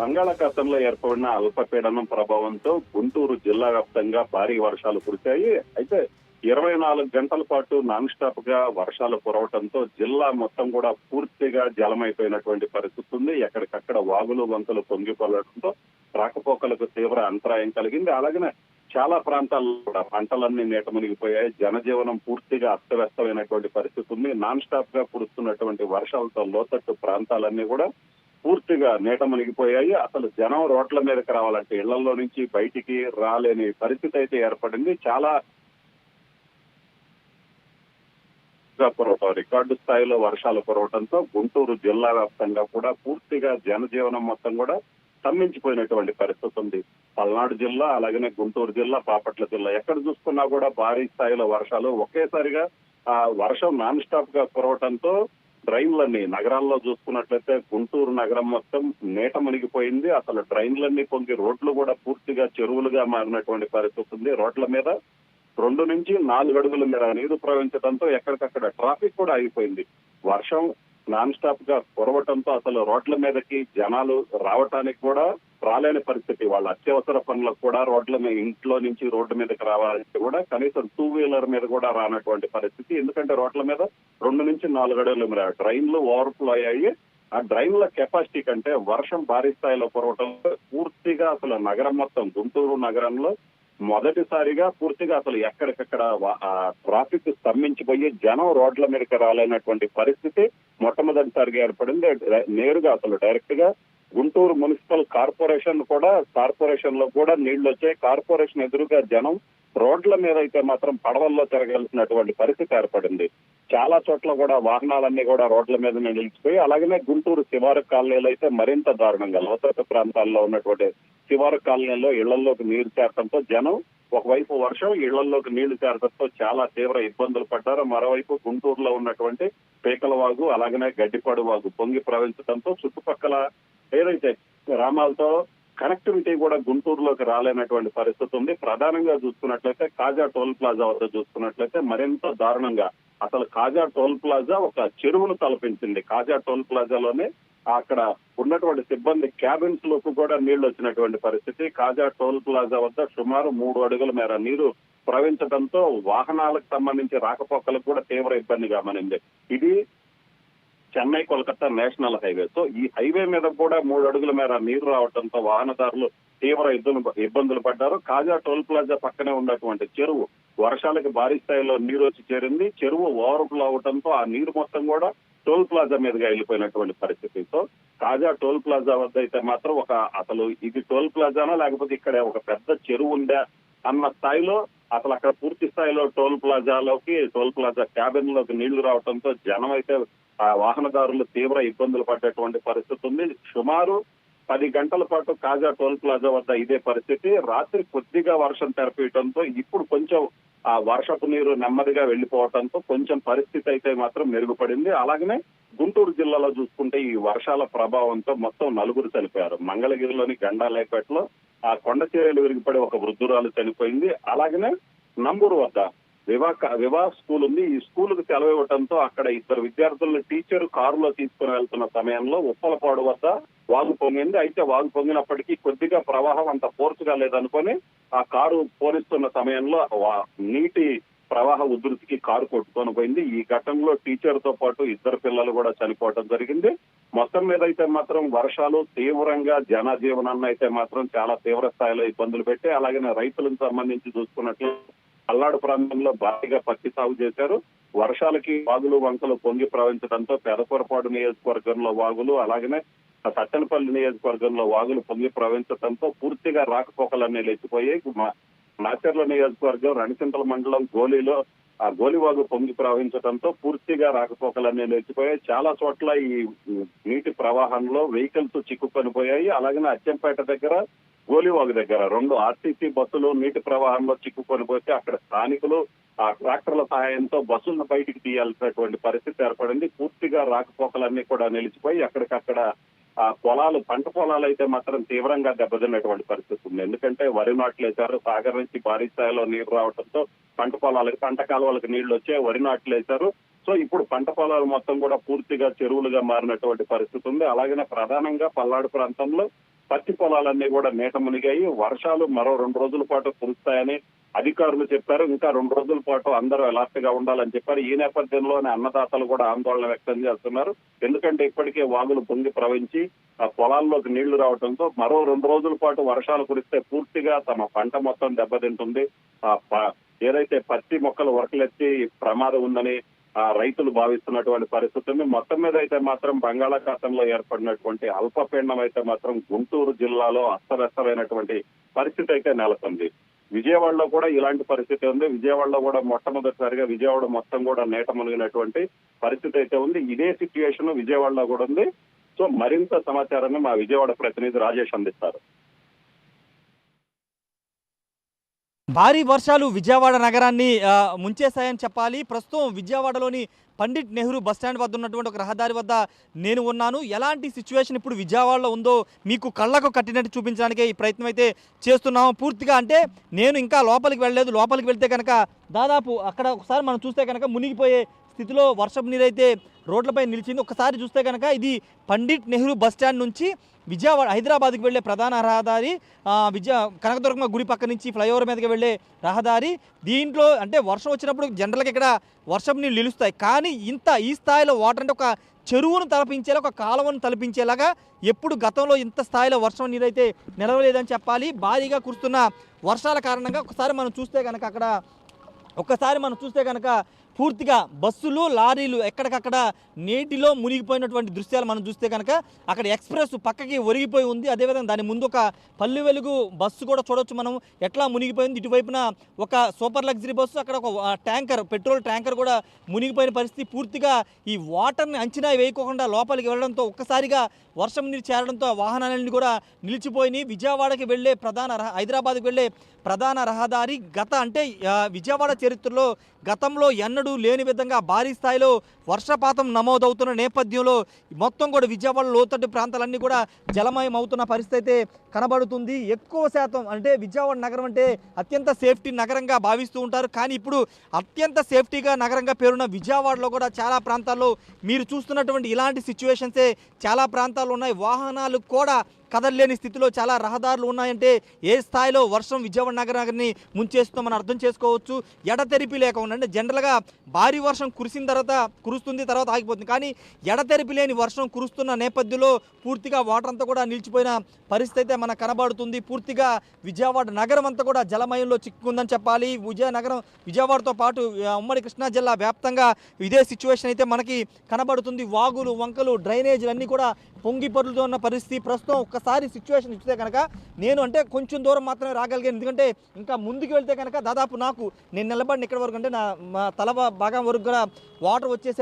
బంగాళాఖాతంలో ఏర్పడిన అల్పపీడనం ప్రభావంతో గుంటూరు జిల్లా వ్యాప్తంగా భారీ వర్షాలు కురిశాయి. అయితే 24 గంటల పాటు నాన్ స్టాప్ గా వర్షాలు కురవడంతో జిల్లా మొత్తం కూడా పూర్తిగా జలమైపోయినటువంటి పరిస్థితి ఉంది. ఎక్కడికక్కడ వాగులు వంకలు పొంగిపోవడంతో రాకపోకలకు తీవ్ర అంతరాయం కలిగింది. అలాగనే చాలా ప్రాంతాల్లో కూడా పంటలన్నీ నీట మునిగిపోయాయి. జనజీవనం పూర్తిగా అస్తవ్యస్తమైనటువంటి పరిస్థితి ఉంది. నాన్ స్టాప్ గా కురుస్తున్నటువంటి వర్షాలతో లోతట్టు ప్రాంతాలన్నీ కూడా పూర్తిగా నీట మునిగిపోయాయి. అసలు జనం రోడ్ల మీదకి రావాలంటే ఇళ్లలో నుంచి బయటికి రాలేని పరిస్థితి అయితే ఏర్పడింది. చాలా రికార్డు స్థాయిలో వర్షాలు కురవడంతో గుంటూరు జిల్లా వ్యాప్తంగా కూడా పూర్తిగా జనజీవనం మొత్తం కూడా స్తంభించిపోయినటువంటి పరిస్థితి ఉంది. పల్నాడు జిల్లా, అలాగనే గుంటూరు జిల్లా, బాపట్ల జిల్లా ఎక్కడ చూసుకున్నా కూడా భారీ స్థాయిలో వర్షాలు ఒకేసారిగా వర్షం నాన్ స్టాప్ గా కురవడంతో డ్రైన్లన్నీ నగరాల్లో చూసుకున్నట్లయితే గుంటూరు నగరం మొత్తం నీట మునిగిపోయింది. అసలు డ్రైన్లన్నీ పొంగి రోడ్లు కూడా పూర్తిగా చెరువులుగా మారినటువంటి పరిస్థితి ఉంది. రోడ్ల మీద 2 నుంచి 4 అడుగుల మేర నీరు ప్రవహించడంతో ఎక్కడికక్కడ ట్రాఫిక్ కూడా ఆగిపోయింది. వర్షం నాన్ స్టాప్ గా కురవటంతో అసలు రోడ్ల మీదకి జనాలు రావటానికి కూడా రాలేని పరిస్థితి. వాళ్ళ అత్యవసర పనులకు కూడా రోడ్ల మీద ఇంట్లో నుంచి రోడ్డు మీదకి రావాలంటే కూడా కనీసం 2 వీలర్ మీద కూడా రానటువంటి పరిస్థితి. ఎందుకంటే రోడ్ల మీద 2 నుంచి 4 అడుగుల మేర డ్రైన్లు ఓవర్ఫ్లో అయ్యాయి. ఆ డ్రైన్ల కెపాసిటీ కంటే వర్షం భారీ స్థాయిలో కురవటంతో పూర్తిగా అసలు నగరం మొత్తం గుంటూరు నగరంలో మొదటిసారిగా పూర్తిగా అసలు ఎక్కడికక్కడ ట్రాఫిక్ స్తంభించిపోయి జనం రోడ్ల మీదకి రాలేనటువంటి పరిస్థితి మొట్టమొదటిసారిగా ఏర్పడింది. నేరుగా అసలు డైరెక్ట్ గా గుంటూరు మున్సిపల్ కార్పొరేషన్ లో కూడా నీళ్లు వచ్చాయి. కార్పొరేషన్ ఎదురుగా జనం రోడ్ల మీద అయితే మాత్రం పడవల్లో తిరగాల్సినటువంటి పరిస్థితి ఏర్పడింది. చాలా చోట్ల కూడా వాహనాలన్నీ కూడా రోడ్ల మీద నిలిచిపోయి, అలాగనే గుంటూరు శివారు కాలనీలో అయితే మరింత దారుణంగా లోతట్టు ప్రాంతాల్లో ఉన్నటువంటి శివారు కాలనీలో ఇళ్లలోకి నీరు చేరడంతో జనం ఒకవైపు వర్షం, ఇళ్లలోకి నీళ్లు చేరడంతో చాలా తీవ్ర ఇబ్బందులు పడ్డారు. మరోవైపు గుంటూరులో ఉన్నటువంటి పీకల వాగు, అలాగనే గడ్డిపాడు వాగు పొంగి ప్రవహించడంతో చుట్టుపక్కల ఏదైతే గ్రామాలతో కనెక్టివిటీ కూడా గుంటూరులోకి రాలేనటువంటి పరిస్థితి ఉంది. ప్రధానంగా చూసుకున్నట్లయితే కాజా టోల్ ప్లాజా వద్ద చూసుకున్నట్లయితే మరింత దారుణంగా అసలు కాజా టోల్ ప్లాజా ఒక చెరువును తలపించింది. కాజా టోల్ ప్లాజాలోనే అక్కడ ఉన్నటువంటి సిబ్బంది క్యాబిన్స్ లోకి కూడా నీళ్లు వచ్చినటువంటి పరిస్థితి. కాజా టోల్ ప్లాజా వద్ద సుమారు 3 అడుగుల మేర నీరు ప్రవహించడంతో వాహనాలకు సంబంధించి రాకపోకలకు కూడా తీవ్ర ఇబ్బందిగా మారింది. ఇది Chennai Kolkata national highway. So ఈ హైవే మీద కూడా 3 అడుగుల మేర నీరు రావడంతో వాహనదారులు తీవ్ర ఇబ్బందులు పడ్డారు. కాజా టోల్ ప్లాజా పక్కనే ఉన్నటువంటి చెరువు వర్షాలకు భారీ స్థాయిలో నీరు వచ్చి చేరింది. చెరువు ఓవర్ఫ్లో అవడంతో ఆ నీరు మొత్తం కూడా టోల్ ప్లాజా మీదుగా వెళ్ళిపోయినటువంటి పరిస్థితి. సో కాజా టోల్ ప్లాజా వద్ద అయితే మాత్రం అసలు ఇది టోల్ ప్లాజానా లేకపోతే ఇక్కడ ఒక పెద్ద చెరువు ఉందా అన్న స్థాయిలో అసలు అక్కడ పూర్తి స్థాయిలో టోల్ ప్లాజా క్యాబిన్ లోకి నీళ్లు రావడంతో జనం అయితే ఆ వాహనదారులు తీవ్ర ఇబ్బందులు పడ్డటువంటి పరిస్థితి ఉంది. సుమారు 10 గంటల పాటు కాజా టోల్ ప్లాజా వద్ద ఇదే పరిస్థితి. రాత్రి కొద్దిగా వర్షం తెరపీయడంతో ఇప్పుడు కొంచెం ఆ వర్షపు నీరు నెమ్మదిగా వెళ్లిపోవడంతో కొంచెం పరిస్థితి అయితే మాత్రం మెరుగుపడింది. అలాగనే గుంటూరు జిల్లాలో చూసుకుంటే ఈ వర్షాల ప్రభావంతో మొత్తం 4 చనిపోయారు. మంగళగిరిలోని గండాలేపేటలో ఆ కొండ చర్యలు విరిగిపడి ఒక వృద్ధురాలు చనిపోయింది. అలాగనే నంబూరు వద్ద వివా స్కూల్ ఉంది. ఈ స్కూల్ కు సెలవు ఇవ్వడంతో అక్కడ 2 విద్యార్థులను టీచర్ కారులో తీసుకుని వెళ్తున్న సమయంలో ఉప్పలపాడు వద్ద వాగు పొంగింది. అయితే వాగు పొంగినప్పటికీ కొద్దిగా ప్రవాహం అంత ఫోర్స్ గా లేదనుకొని ఆ కారు పోనిస్తున్న సమయంలో నీటి ప్రవాహ ఉధృతికి కారు కొట్టుకొని పోయింది. ఈ ఘటనలో టీచర్ తో పాటు 2 పిల్లలు కూడా చనిపోవడం జరిగింది. మొత్తం మీద అయితే మాత్రం వర్షాలు తీవ్రంగా జనజీవనాన్ని అయితే మాత్రం చాలా తీవ్ర స్థాయిలో ఇబ్బందులు పెట్టి, అలాగే రైతులకు సంబంధించి చూసుకున్నట్లు పల్నాడు ప్రాంతంలో భారీగా పత్తి సాగు చేశారు. వర్షాలకి వాగులు వంకలు పొంగి ప్రవహించడంతో పెదకూరపాడు నియోజకవర్గంలో వాగులు, అలాగనే సత్తెనపల్లి నియోజకవర్గంలో వాగులు పొంగి ప్రవహించడంతో పూర్తిగా రాకపోకలన్నీ లేచిపోయాయి. నాచర్ల నియోజకవర్గం రణిసింతల మండలం గోలిలో ఆ గోలివాగు పొంగి ప్రవహించడంతో పూర్తిగా రాకపోకలన్నీ లేచిపోయాయి. చాలా చోట్ల ఈ నీటి ప్రవాహంలో వెహికల్స్ చిక్కుకొని పోయాయి. అలాగనే అచ్చంపేట దగ్గర గోలివాగు దగ్గర 2 ఆర్టీసీ బస్సులు నీటి ప్రవాహంలో చిక్కుకొని పోతే అక్కడ స్థానికులు ఆ ట్రాక్టర్ల సహాయంతో బస్సులను బయటికి తీయాల్సినటువంటి పరిస్థితి ఏర్పడింది. పూర్తిగా రాకపోకలన్నీ కూడా నిలిచిపోయి అక్కడికక్కడ ఆ పంట పొలాలు అయితే మాత్రం తీవ్రంగా దెబ్బతిన్నటువంటి పరిస్థితి ఉంది. ఎందుకంటే వరి నాట్లు వేశారు. సాగర్ నుంచి భారీ స్థాయిలో నీరు రావడంతో పంట కాలువలకు నీళ్లు వచ్చాయి. వరి నాట్లు వేశారు. సో ఇప్పుడు పంట పొలాలు మొత్తం కూడా పూర్తిగా చెరువులుగా మారినటువంటి పరిస్థితి ఉంది. అలాగనే ప్రధానంగా పల్నాడు ప్రాంతంలో పత్తి పొలాలన్నీ కూడా నీట మునిగాయి. వర్షాలు మరో 2 రోజుల పాటు కురుస్తాయని అధికారులు చెప్పారు. ఇంకా 2 రోజుల పాటు అందరూ అలర్ట్ గా ఉండాలని చెప్పారు. ఈ నేపథ్యంలోనే అన్నదాతలు కూడా ఆందోళన వ్యక్తం చేస్తున్నారు. ఎందుకంటే ఇప్పటికే వాగులు పొంగి ప్రవహించి ఆ పొలాల్లోకి నీళ్లు రావడంతో మరో 2 రోజుల పాటు వర్షాలు కురిస్తే పూర్తిగా తమ పంట మొత్తం దెబ్బతింటుంది. ఏదైతే పత్తి మొక్కలు ఉరకలెత్తి ప్రమాదం ఉందని రైతులు భావిస్తున్నటువంటి పరిస్థితి ఉంది. మొత్తం మీద అయితే మాత్రం బంగాళాఖాతంలో ఏర్పడినటువంటి అల్పపీడనం అయితే మాత్రం గుంటూరు జిల్లాలో అస్తవ్యస్తమైనటువంటి పరిస్థితి అయితే నెలకొంది. విజయవాడలో కూడా ఇలాంటి పరిస్థితి ఉంది. విజయవాడలో కూడా మొట్టమొదటిసారిగా విజయవాడ మొత్తం కూడా నీట మునిగినటువంటి పరిస్థితి అయితే ఉంది. ఇదే సిచ్యువేషన్ విజయవాడలో కూడా ఉంది. సో మరింత సమాచారాన్ని మా విజయవాడ ప్రతినిధి రాజేష్ అందిస్తారు. భారీ వర్షాలు విజయవాడ నగరాన్ని ముంచేశాయని చెప్పాలి. ప్రస్తుతం విజయవాడలోని పండిట్ నెహ్రూ బస్టాండ్ వద్ద ఉన్నటువంటి ఒక రహదారి వద్ద నేను ఉన్నాను. ఎలాంటి సిచ్యువేషన్ ఇప్పుడు విజయవాడలో ఉందో మీకు కళ్ళకు కట్టినట్టు చూపించడానికే ఈ ప్రయత్నం అయితే చేస్తున్నాము. పూర్తిగా అంటే నేను ఇంకా లోపలికి వెళ్ళలేదు. లోపలికి వెళ్తే కనుక దాదాపు అక్కడ ఒకసారి మనం చూస్తే కనుక మునిగిపోయే స్థితిలో వర్షపు నీరైతే రోడ్లపై నిలిచింది. ఒకసారి చూస్తే కనుక ఇది పండిట్ నెహ్రూ బస్టాండ్ నుంచి విజయవాడ హైదరాబాద్కి వెళ్ళే ప్రధాన రహదారి. కనకదుర్గమ్మ గుడి పక్క నుంచి ఫ్లైఓవర్ మీదకి వెళ్ళే రహదారి. దీంట్లో అంటే వర్షం వచ్చినప్పుడు జనరల్గా ఇక్కడ వర్షం నీళ్ళు నిలుస్తాయి. కానీ ఈ స్థాయిలో వాటర్ అంటే ఒక చెరువును తలపించేలా ఒక కాలువను తలపించేలాగా ఎప్పుడు గతంలో ఇంత స్థాయిలో వర్షం నీరైతే నిలవలేదని చెప్పాలి. భారీగా కురుస్తున్న వర్షాల కారణంగా ఒకసారి మనం చూస్తే కనుక పూర్తిగా బస్సులు లారీలు ఎక్కడికక్కడ నీటిలో మునిగిపోయినటువంటి దృశ్యాలు మనం చూస్తే కనుక అక్కడ ఎక్స్ప్రెస్ పక్కకి ఒరిగిపోయి ఉంది. అదేవిధంగా దాని ముందు ఒక పల్లె వెలుగు బస్సు కూడా చూడొచ్చు మనం ఎట్లా మునిగిపోయింది. ఇటువైపున ఒక సూపర్ లగ్జరీ బస్సు, అక్కడ ఒక పెట్రోల్ ట్యాంకర్ కూడా మునిగిపోయిన పరిస్థితి. పూర్తిగా ఈ వాటర్ని అంచనా వేయకోకుండా లోపలికి వెళ్ళడంతో ఒక్కసారిగా వర్షం నీరు చేరడంతో వాహనాలన్నీ కూడా నిలిచిపోయినాయి. విజయవాడకి వెళ్ళే హైదరాబాద్కి వెళ్ళే ప్రధాన రహదారి విజయవాడ చరిత్రలో గతంలో ఎన్నడూ లేని విధంగా భారీ స్థాయిలో వర్షపాతం నమోదవుతున్న నేపథ్యంలో మొత్తం కూడా విజయవాడ లోతట్టు ప్రాంతాలన్నీ కూడా జలమయం అవుతున్న పరిస్థితి అయితే కనబడుతుంది. ఎక్కువ శాతం అంటే విజయవాడ నగరం అంటే అత్యంత సేఫ్టీ నగరంగా భావిస్తూ ఉంటారు. కానీ ఇప్పుడు అత్యంత సేఫ్టీగా నగరంగా పేరున్న విజయవాడలో కూడా చాలా ప్రాంతాల్లో మీరు చూస్తున్నటువంటి ఇలాంటి సిచ్యువేషన్సే చాలా ప్రాంతాల్లో ఉన్నాయి. వాహనాలు కూడా కదలలేని స్థితిలో చాలా రహదారులు ఉన్నాయంటే ఏ స్థాయిలో వర్షం విజయవాడ నగరాన్ని ముంచేస్తుందో మనం అర్థం చేసుకోవచ్చు. ఎడతెరిపి లేకుండా అంటే జనరల్గా భారీ వర్షం కురుస్తుంది తర్వాత ఆగిపోతుంది. కానీ ఎడతెరిపి లేని వర్షం కురుస్తున్న నేపథ్యంలో పూర్తిగా వాటర్ అంతా కూడా నిలిచిపోయిన పరిస్థితి అయితే మనకు కనబడుతుంది. పూర్తిగా విజయవాడ నగరం అంతా కూడా జలమయంలో చిక్కుందని చెప్పాలి. విజయవాడతో పాటు ఉమ్మడి కృష్ణా జిల్లా వ్యాప్తంగా ఇదే సిచ్యువేషన్ అయితే మనకి కనబడుతుంది. వాగులు, వంకలు, డ్రైనేజీలు అన్నీ కూడా పొంగి పొర్లుతూ ఉన్న పరిస్థితి. ప్రస్తుతం ఒక్కసారి సిచ్యువేషన్ ఇస్తే కనుక నేను అంటే కొంచెం దూరం మాత్రమే రాగలిగాను. ఎందుకంటే ఇంకా ముందుకు వెళ్తే కనుక దాదాపు నేను నిలబడిన ఇక్కడ వరకు అంటే నా తల భాగం వరకు కూడా వాటర్ వచ్చేసే